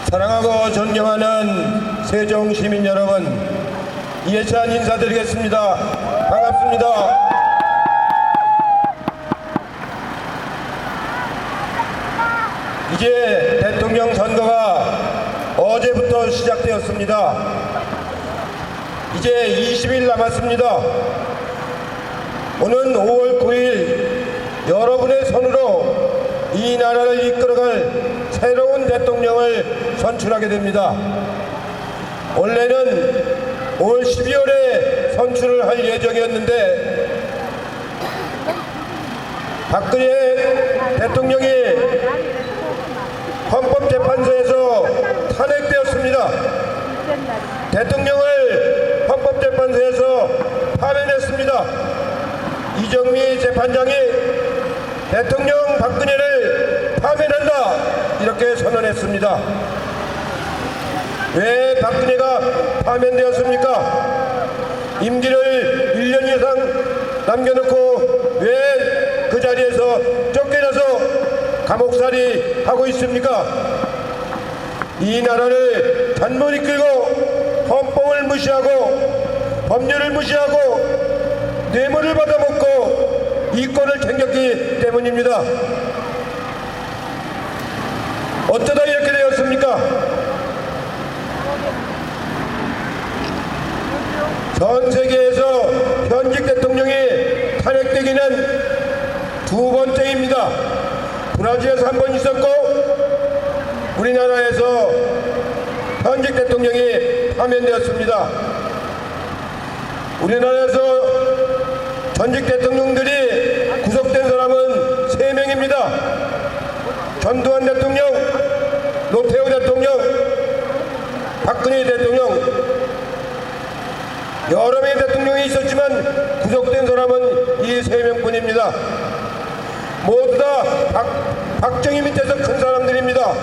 사랑하고 존경하는 세종 시민 여러분, 이해찬 인사드리겠습니다. 반갑습니다. 이제 대통령 선거가 어제부터 시작되었습니다. 이제 20일 남았습니다. 오는 5월 9일 여러분의 손으로 이 나라를 이끌어갈 새로운 대통령을 선출하게 됩니다. 원래는 5월 12월에 선출을 할 예정이었는데 박근혜 대통령이 헌법재판소에서 탄핵되었습니다. 대통령을 헌법재판소에서 파면했습니다. 이정미 재판장이 대통령 박근혜를 파면한다 이렇게 선언했습니다. 왜 박근혜가 파면되었습니까? 임기를 1년 이상 남겨놓고 왜 그 자리에서 쫓겨나서 감옥살이 하고 있습니까? 이 나라를 잘못 이끌고 헌법을 무시하고 법률을 무시하고 뇌물을 받아먹고 이권을 챙겼기 때문입니다. 어쩌다 이렇게 되었습니까? 전 세계에서 현직 대통령이 탄핵되기는 두 번째입니다. 브라질에서 한 번 있었고 우리나라에서 현직 대통령이 파면되었습니다. 우리나라에서 전직 대통령들이 구속된 사람은 3명입니다. 전두환 대통령, 노태우 대통령, 박근혜 대통령. 여러 명의 대통령이 있었지만 구속된 사람은 이 3명뿐입니다. 모두 다 박정희 밑에서 큰 사람들입니다.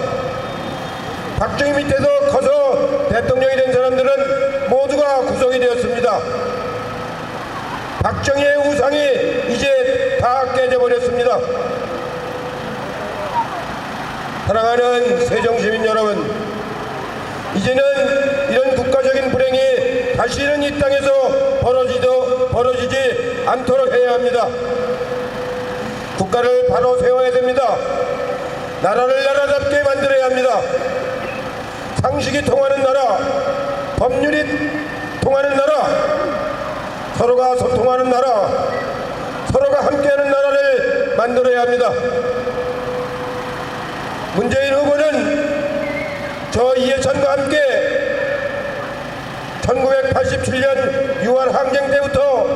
박정희 밑에서 커서 대통령이 된 사람들은 모두가 구속이 되었습니다. 박정희의 우상이 이제 다 깨져버렸습니다. 사랑하는 세종시민 여러분, 이제는 이런 국가적인 불행이 다시는 이 땅에서 벌어지지 않도록 해야 합니다. 국가를 바로 세워야 됩니다. 나라를 나라답게 만들어야 합니다. 상식이 통하는 나라, 법률이 통하는 나라, 서로가 소통하는 나라, 서로가 함께하는 나라를 만들어야 합니다. 문재인 후보는 저 이해찬과 함께 1987년 6월 항쟁 때부터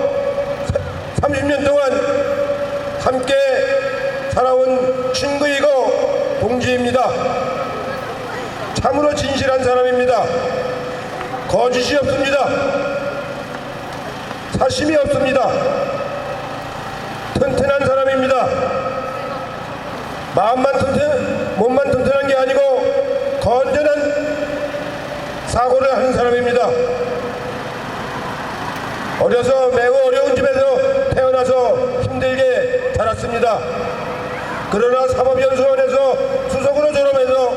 30년 동안 함께 살아온 친구이고 동지입니다. 참으로 진실한 사람입니다. 거짓이 없습니다. 사심이 없습니다. 튼튼한 사람입니다. 몸만 튼튼한 게 아니고 건전한 사고를 하는 사람입니다. 어려서 매우 어려운 집에서 태어나서 힘들게 자랐습니다. 그러나 사법연수원에서 수석으로 졸업해서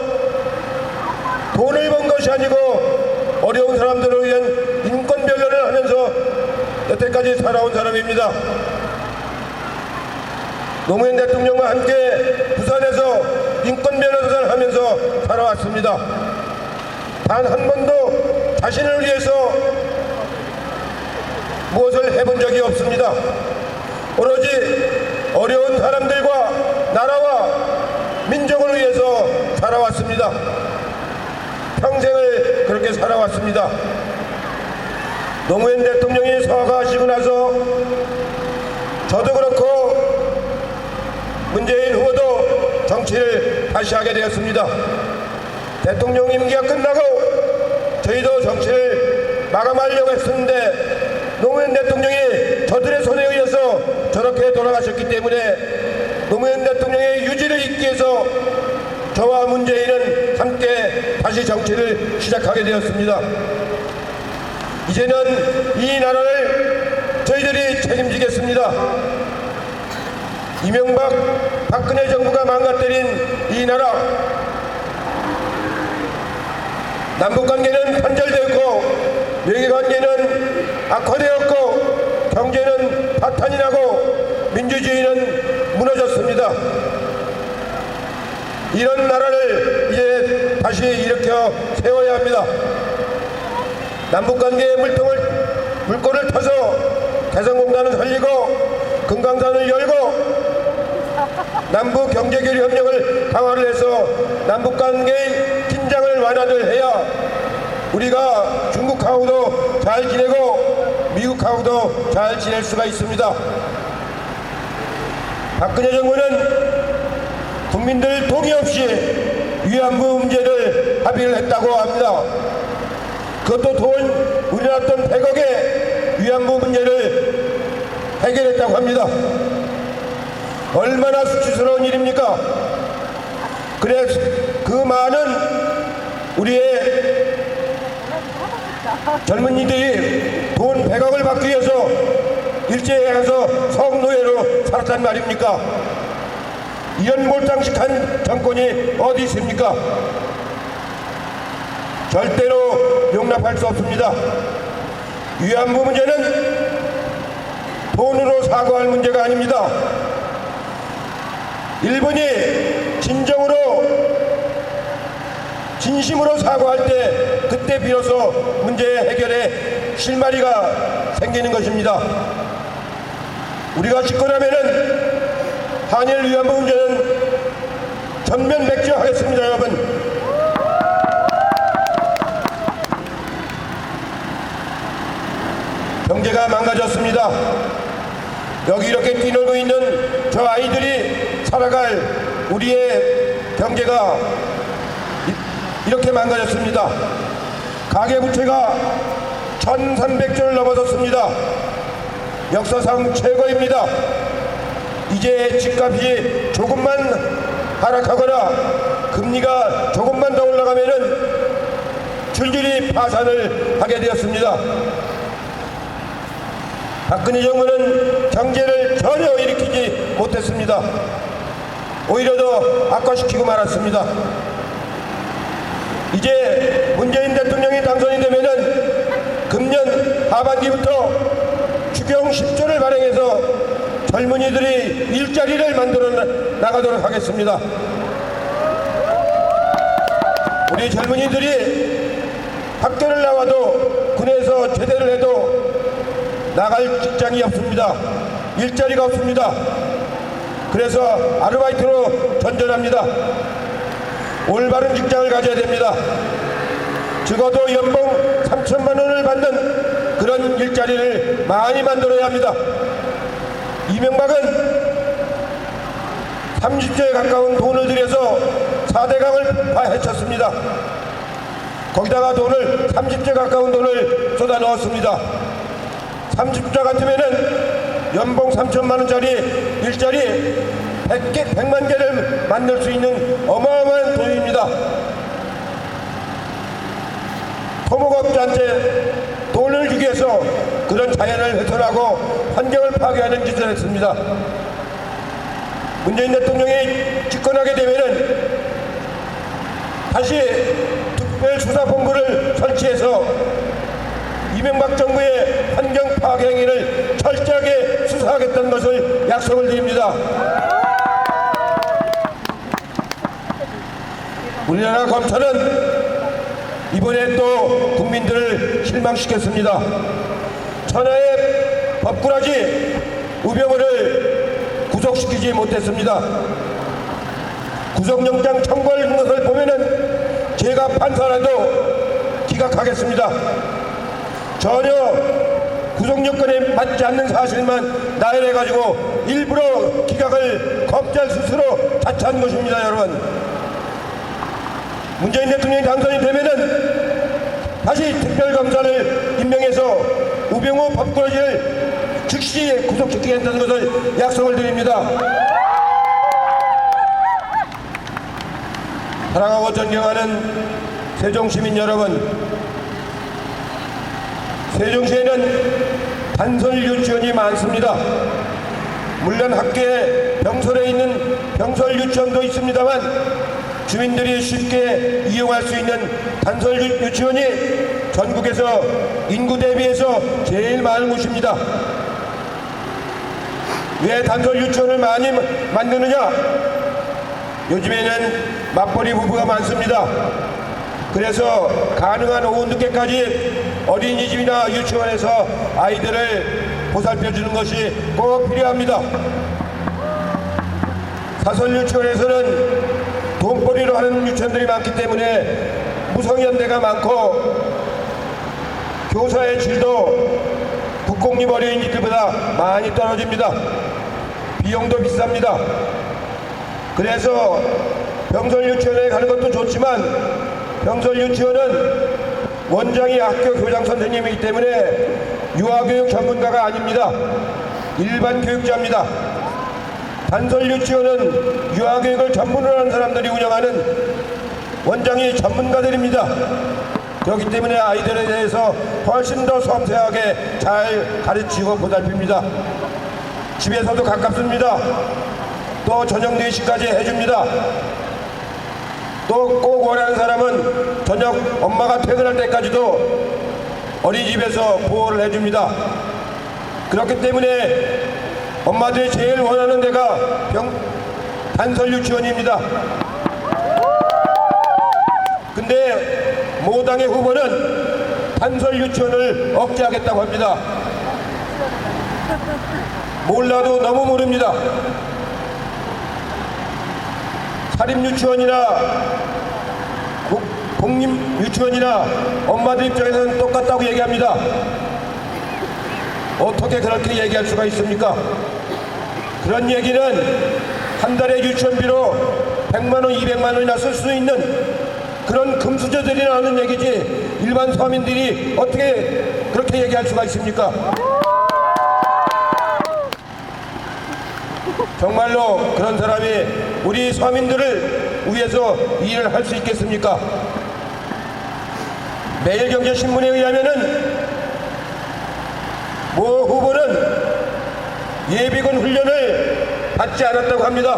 돈을 번 것이 아니고 어려운 사람들을 위한 인권 변론을 하면서 여태까지 살아온 사람입니다. 노무현 대통령과 함께 부산에서 인권 변호사를 하면서 살아왔습니다. 단 한 번도 자신을 위해서 무엇을 해본 적이 없습니다. 오로지 어려운 사람들과 나라와 민족을 위해서 살아왔습니다. 평생을 그렇게 살아왔습니다. 노무현 대통령이 서거하시고 나서 저도 그렇고 문재인 후보도 정치를 다시 하게 되었습니다. 대통령 임기가 끝나고 저희도 정치를 마감하려고 했었는데 노무현 대통령이 저들의 손에 의해서 저렇게 돌아가셨기 때문에 노무현 대통령의 유지를 잇기 위해서 저와 문재인은 함께 다시 정치를 시작하게 되었습니다. 이제는 이 나라를 저희들이 책임지겠습니다. 이명박, 박근혜 정부가 망가뜨린 이 나라, 남북관계는 단절되었고 외교관계는 악화되었고 경제는 파탄이 나고 민주주의는 무너졌습니다. 이런 나라를 이제 다시 일으켜 세워야 합니다. 남북관계의 물꼬를 터서 개성공단을 살리고 금강산을 열고 남북경제교류협력을 강화를 해서 남북관계의 긴장을 완화를 해야 우리가 중국하고도 잘 지내고 미국하고도 잘 지낼 수가 있습니다. 박근혜 정부는 국민들 동의 없이 위안부 문제를 합의를 했다고 합니다. 그것도 돈 우리나라 돈 100억에 위안부 문제를 해결했다고 합니다. 얼마나 수치스러운 일입니까? 그래 그 많은 우리의 젊은이들이 돈 100억을 받기 위해서 일제에 가서 성노예로 살았단 말입니까? 이런 몰상식한 정권이 어디 있습니까? 절대로 용납할 수 없습니다. 위안부 문제는 돈으로 사과할 문제가 아닙니다. 일본이 진심으로 사과할 때 그때 비로소 문제 해결에 실마리가 생기는 것입니다. 우리가 집권하면은 한일 위안부 문제는 전면 맥주하겠습니다, 여러분. 경제가 망가졌습니다. 여기 이렇게 뛰놀고 있는 저 아이들이 살아갈 우리의 경제가 이렇게 망가졌습니다. 가계부채가 1300조를 넘어섰습니다. 역사상 최고입니다. 이제 집값이 조금만 하락하거나 금리가 조금만 더 올라가면은 줄줄이 파산을 하게 되었습니다. 박근혜 정부는 경제를 전혀 일으키지 못했습니다. 오히려 더 악화시키고 말았습니다. 이제 문재인 대통령이 당선이 되면은 금년 하반기부터 추경 10조를 발행해서 젊은이들이 일자리를 만들어 나가도록 하겠습니다. 우리 젊은이들이 학교를 나와도 군에서 제대를 해도 나갈 직장이 없습니다. 일자리가 없습니다. 그래서 아르바이트로 전전합니다. 올바른 직장을 가져야 됩니다. 적어도 연봉 3천만 원을 받는 그런 일자리를 많이 만들어야 합니다. 이명박은 30조에 가까운 돈을 들여서 4대강을 파헤쳤습니다. 거기다가 30조에 가까운 돈을 쏟아 넣었습니다. 30조 같으면은 연봉 3천만 원짜리 일자리 100만 개를 만들 수 있는 어마어마한 돈입니다. 토목업자한테 돈을 주기 위해서 그런 자연을 훼손하고 환경을 파괴하는 짓을 했습니다. 문재인 대통령이 집권하게 되면은 다시 특별수사본부를 설치해서 이명박 정부의 환경 파괴 행위를 철저하게 수사하겠다는 것을 약속을 드립니다. 우리나라 검찰은 이번에 또 국민들을 실망시켰습니다. 천하의 법꾸라지 우병우를 구속시키지 못했습니다. 구속영장 청구하는 것을 보면은 제가 판사라도 기각하겠습니다. 전혀 구속요건에 맞지 않는 사실만 나열해가지고 일부러 기각을 검찰 스스로 자처한 것입니다, 여러분. 문재인 대통령이 당선이 되면은 다시 특별검사를 임명해서 우병우 법꾸라지를 즉시 구속시키겠다는 것을 약속을 드립니다. 사랑하고 존경하는 세종시민 여러분, 세종시에는 단설 유치원이 많습니다. 물론 학교에 병설에 있는 병설 유치원도 있습니다만 주민들이 쉽게 이용할 수 있는 단설 유치원이 전국에서 인구 대비해서 제일 많은 곳입니다. 왜 단설 유치원을 많이 만드느냐? 요즘에는 맞벌이 부부가 많습니다. 그래서 가능한 오후 늦게까지 어린이집이나 유치원에서 아이들을 보살펴주는 것이 꼭 필요합니다. 사설 유치원에서는 돈벌이로 하는 유치원들이 많기 때문에 무성연대가 많고 교사의 질도 국공립 어린이집보다 많이 떨어집니다. 비용도 비쌉니다. 그래서 병설 유치원에 가는 것도 좋지만 병설 유치원은 원장이 학교 교장 선생님이기 때문에 유아교육 전문가가 아닙니다. 일반 교육자입니다. 단설 유치원은 유아교육을 전문으로 하는 사람들이 운영하는 원장이 전문가들입니다. 그렇기 때문에 아이들에 대해서 훨씬 더 섬세하게 잘 가르치고 보살핍니다. 집에서도 가깝습니다. 또 저녁 4시까지 해줍니다. 또 꼭 원하는 사람은 저녁 엄마가 퇴근할 때까지도 어린이집에서 보호를 해줍니다. 그렇기 때문에 엄마들이 제일 원하는 데가 단설 유치원입니다. 근데 모당의 후보는 단설 유치원을 억제하겠다고 합니다. 몰라도 너무 모릅니다. 사립유치원이나 공립유치원이나 엄마들 입장에서는 똑같다고 얘기합니다. 어떻게 그렇게 얘기할 수가 있습니까? 그런 얘기는 한 달에 유치원비로 100만 원, 200만 원이나 쓸 수 있는 그런 금수저들이 나오는 얘기지 일반 서민들이 어떻게 그렇게 얘기할 수가 있습니까? 정말로 그런 사람이 우리 서민들을 위해서 일을 할 수 있겠습니까? 매일경제신문에 의하면은 모 후보는 예비군 훈련을 받지 않았다고 합니다.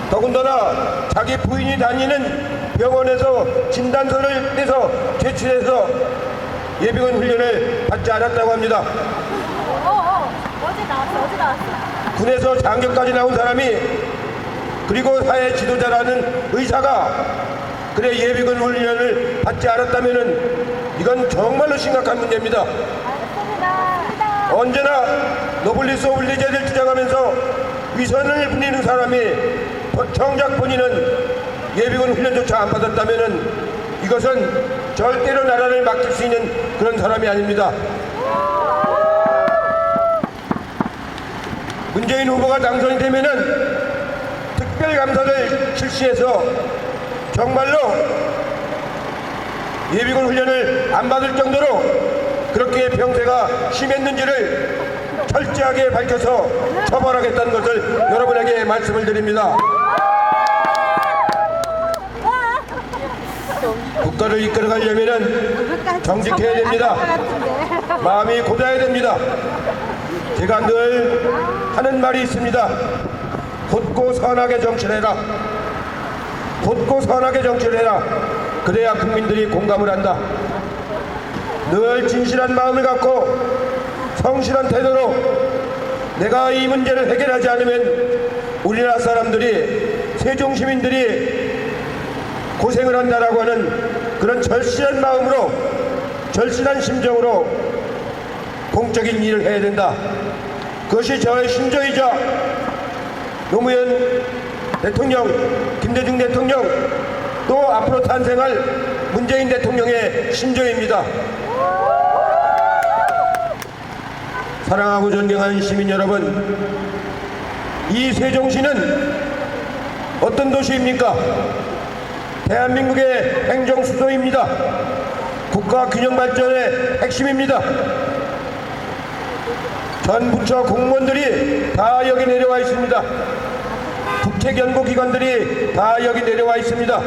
더군다나 자기 부인이 다니는 병원에서 진단서를 떼서 제출해서 예비군 훈련을 받지 않았다고 합니다. 어제 나왔어. 군에서 장교까지 나온 사람이 그리고 사회 지도자라는 의사가 그래 예비군 훈련을 받지 않았다면은 이건 정말로 심각한 문제입니다. 언제나 노블리스 오블리제를 주장하면서 위선을 부리는 사람이 정작 본인은 예비군 훈련조차 안 받았다면은 이것은 절대로 나라를 맡길 수 있는 그런 사람이 아닙니다. 문재인 후보가 당선이 되면은 특별감사를 실시해서 정말로 예비군 훈련을 안 받을 정도로 그렇게 병세가 심했는지를 철저하게 밝혀서 처벌하겠다는 것을 여러분에게 말씀을 드립니다. 국가를 이끌어가려면 정직해야 됩니다. 마음이 고다야 됩니다. 제가 늘 하는 말이 있습니다. 곧고 선하게 정치를 해라. 곧고 선하게 정치를 해라. 그래야 국민들이 공감을 한다. 늘 진실한 마음을 갖고 성실한 태도로 내가 이 문제를 해결하지 않으면 우리나라 사람들이 세종 시민들이 고생을 한다라고 하는 그런 절실한 마음으로 절실한 심정으로 공적인 일을 해야 된다. 그것이 저의 신조이자 노무현 대통령, 김대중 대통령 또 앞으로 탄생할 문재인 대통령의 신조입니다. 사랑하고 존경하는 시민 여러분, 이 세종시는 어떤 도시입니까? 대한민국의 행정수도입니다. 국가균형발전의 핵심입니다. 전 부처 공무원들이 다 여기 내려와 있습니다. 국책연구기관들이 다 여기 내려와 있습니다.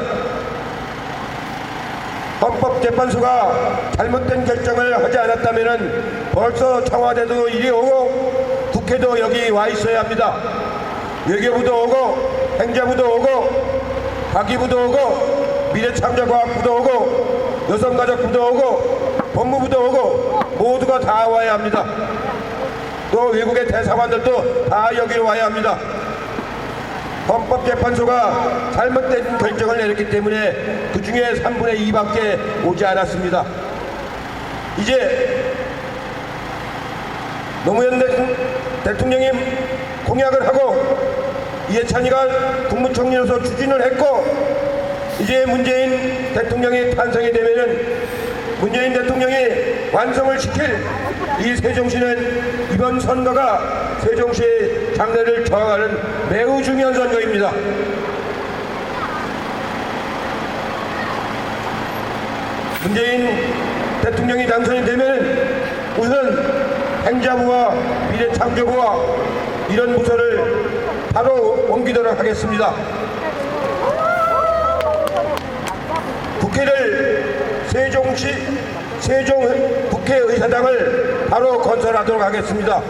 헌법재판소가 잘못된 결정을 하지 않았다면 벌써 청와대도 이리 오고 국회도 여기 와 있어야 합니다. 외교부도 오고 행자부도 오고 과기부도 오고 미래창조과학부도 오고 여성가족부도 오고 법무부도 오고 모두가 다 와야 합니다. 또 외국의 대사관들도 다 여기로 와야 합니다. 헌법재판소가 잘못된 결정을 내렸기 때문에 그 중에 3분의 2밖에 오지 않았습니다. 이제 노무현 대통령이 공약을 하고 이해찬이가 국무총리로서 추진을 했고 이제 문재인 대통령이 탄생이 되면은 문재인 대통령이 완성을 시킬 이 세종시는 이번 선거가 세종시의 장래를 정하는 매우 중요한 선거입니다. 문재인 대통령이 당선이 되면 우선 행자부와 미래창조부와 이런 부서를 바로 옮기도록 하겠습니다. 국회를 세종 국회의사당을 바로 건설하도록 하겠습니다.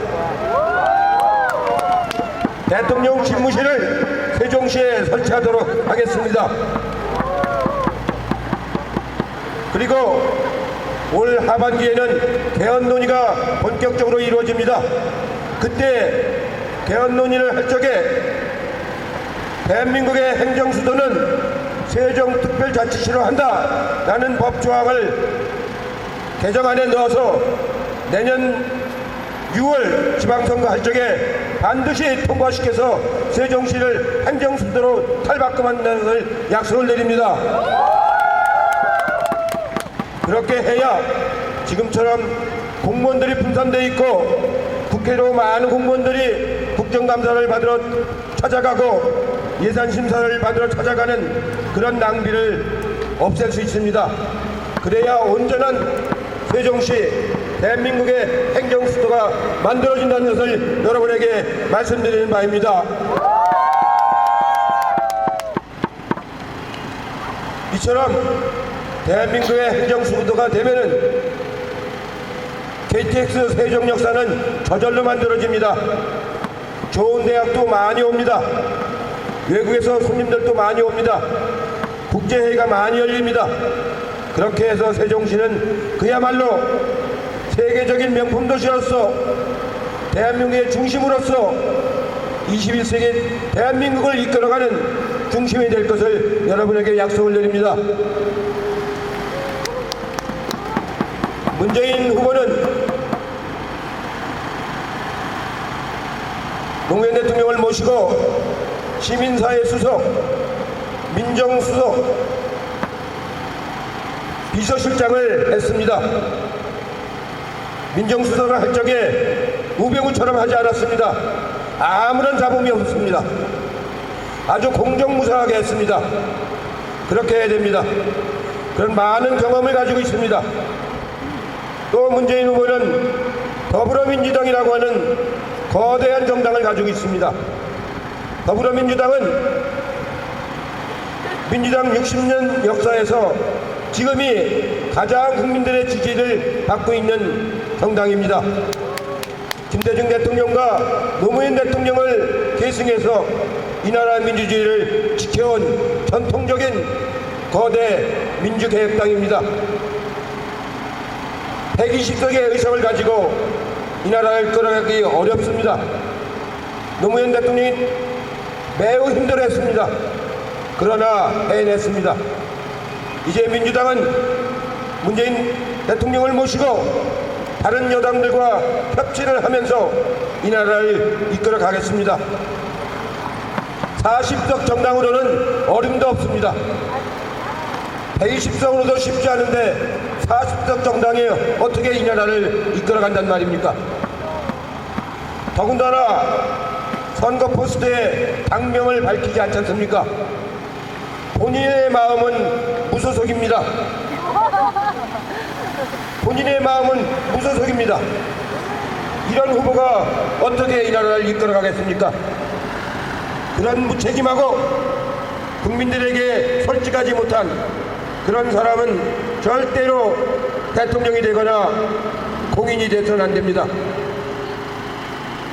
대통령 집무실을 세종시에 설치하도록 하겠습니다. 그리고 올 하반기에는 개헌 논의가 본격적으로 이루어집니다. 그때 개헌 논의를 할 적에 대한민국의 행정수도는 세종특별자치시로 한다라는 법조항을 개정안에 넣어서 내년 6월 지방선거 할 적에 반드시 통과시켜서 세종시를 행정수도로 탈바꿈한다는 것을 약속을 드립니다. 그렇게 해야 지금처럼 공무원들이 분산되어 있고 국회로 많은 공무원들이 국정감사를 받으러 찾아가고 예산심사를 받으러 찾아가는 그런 낭비를 없앨 수 있습니다. 그래야 온전한 세종시 대한민국의 행정수도가 만들어진다는 것을 여러분에게 말씀드리는 바입니다. 이처럼 대한민국의 행정수도가 되면은 KTX 세종 역사는 저절로 만들어집니다. 좋은 대학도 많이 옵니다. 외국에서 손님들도 많이 옵니다. 국제회의가 많이 열립니다. 그렇게 해서 세종시는 그야말로 세계적인 명품 도시로서 대한민국의 중심으로서 21세기 대한민국을 이끌어가는 중심이 될 것을 여러분에게 약속을 드립니다. 문재인 후보는 노무현 대통령을 모시고 시민사회 수석, 민정수석, 비서실장을 했습니다. 민정수석을 할 적에 우병우처럼 하지 않았습니다. 아무런 잡음이 없었습니다. 아주 공정무사하게 했습니다. 그렇게 해야 됩니다. 그런 많은 경험을 가지고 있습니다. 또 문재인 후보는 더불어민주당이라고 하는 거대한 정당을 가지고 있습니다. 더불어민주당은 민주당 60년 역사에서 지금이 가장 국민들의 지지를 받고 있는 정당입니다. 김대중 대통령과 노무현 대통령을 계승해서 이 나라 민주주의를 지켜온 전통적인 거대 민주개혁당입니다. 120석의 의석을 가지고 이 나라를 끌어가기 어렵습니다. 노무현 대통령이 매우 힘들어했습니다. 그러나 해냈습니다. 이제 민주당은 문재인 대통령을 모시고 다른 여당들과 협치를 하면서 이 나라를 이끌어 가겠습니다. 40석 정당으로는 어림도 없습니다. 120석으로도 쉽지 않은데 40석 정당이 어떻게 이 나라를 이끌어 간단 말입니까? 더군다나 선거 포스터에 당명을 밝히지 않지 않습니까? 본인의 마음은 무소속입니다. 본인의 마음은 무소속입니다. 이런 후보가 어떻게 이 나라를 이끌어 가겠습니까? 그런 무책임하고 국민들에게 솔직하지 못한 그런 사람은 절대로 대통령이 되거나 공인이 돼서는 안 됩니다.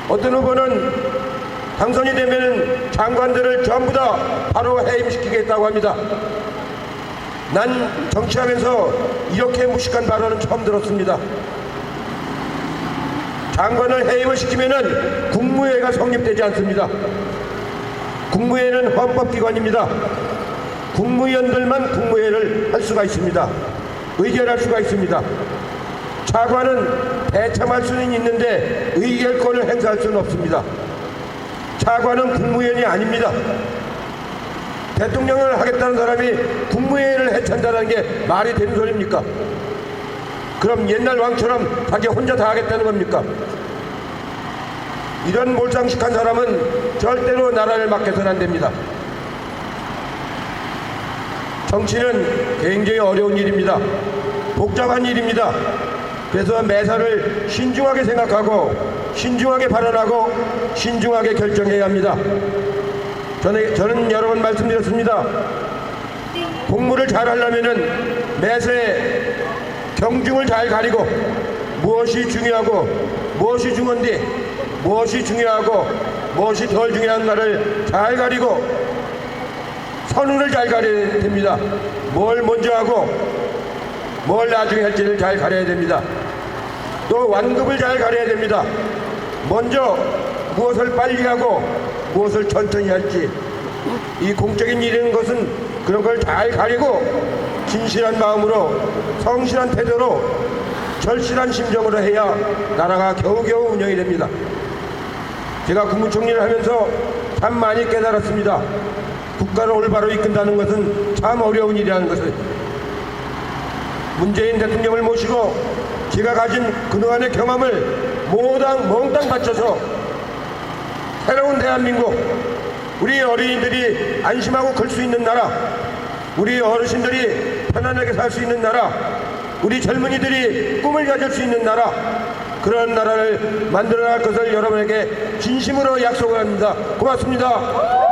어떤 후보는 당선이 되면 장관들을 전부 다 바로 해임시키겠다고 합니다. 난 정치하면서 이렇게 무식한 발언은 처음 들었습니다. 장관을 해임을 시키면은 국무회의가 성립되지 않습니다. 국무회의는 헌법기관입니다. 국무위원들만 국무회의를 할 수가 있습니다. 의결할 수가 있습니다. 차관은 배참할 수는 있는데 의결권을 행사할 수는 없습니다. 차관은 국무위원이 아닙니다. 대통령을 하겠다는 사람이 국무회의를 해찬다는 게 말이 되는 소리입니까? 그럼 옛날 왕처럼 자기 혼자 다 하겠다는 겁니까? 이런 몰상식한 사람은 절대로 나라를 맡겨서는 안 됩니다. 정치는 굉장히 어려운 일입니다. 복잡한 일입니다. 그래서 매사를 신중하게 생각하고 신중하게 발언하고 신중하게 결정해야 합니다. 저는 여러 번 말씀드렸습니다. 공무를 잘 하려면은 매사에 경중을 잘 가리고 무엇이 중요하고 무엇이 중요한데 무엇이 중요하고 무엇이 덜 중요한가를 잘 가리고 선언을 잘 가려야 됩니다. 뭘 먼저 하고 뭘 나중에 할지를 잘 가려야 됩니다. 또 완급을 잘 가려야 됩니다. 먼저 무엇을 빨리 하고 무엇을 천천히 할지, 이 공적인 일이라는 것은 그런 걸 잘 가리고 진실한 마음으로 성실한 태도로 절실한 심정으로 해야 나라가 겨우겨우 운영이 됩니다. 제가 국무총리를 하면서 참 많이 깨달았습니다. 국가를 올바로 이끈다는 것은 참 어려운 일이라는 것을. 문재인 대통령을 모시고 제가 가진 그동안의 경험을 몽땅 바쳐서 새로운 대한민국, 우리 어린이들이 안심하고 걸 수 있는 나라, 우리 어르신들이 편안하게 살 수 있는 나라, 우리 젊은이들이 꿈을 가질 수 있는 나라, 그런 나라를 만들어 갈 것을 여러분에게 진심으로 약속을 합니다. 고맙습니다.